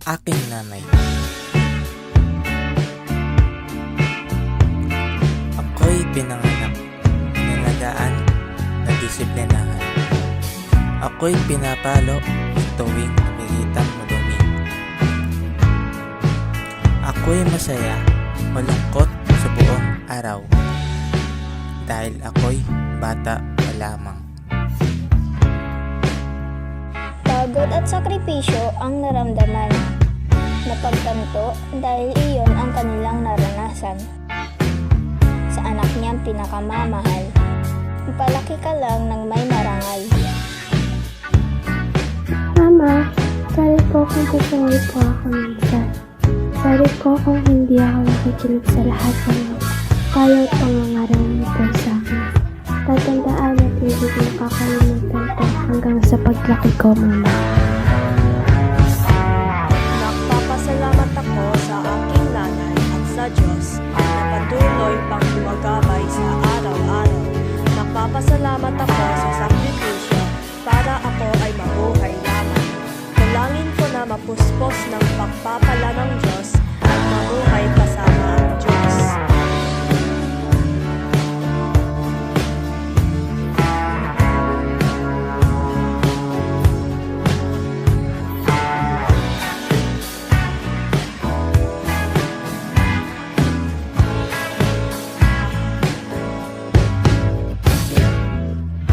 aking nanay. Ako'y pinanganak, nalagaan, nadisiplinahan. Ako'y pinapalo sa tuwing nakikitang madumi. Ako'y masaya, malungkot sa buong araw. Dahil ako'y bata pa lamang. Pagod at sakripisyo ang naramdaman. Napagtanto dahil iyon ang kanilang naranasan. Sa anak niyang pinakamamahal, palaki ka lang ng may marangal. Mama, sorry po kung sasali po ako minsan. Sorry po kung hindi ako nakikinig sa lahat ng payo at pangangaral niyo po sa akin. Tatandaan at hindi ko makakalimutan po hanggang sa paglaki ko, Mama. Nagpapasalamat ako sa aking nanay at sa Diyos na patuloy pang gumagabay sa araw-araw. Nagpapasalamat ako sa sakripisyo para ako ay mabuhay lamang. Dalangin ko na mapuspos ng pagpapala ng Diyos at mabuhay kasama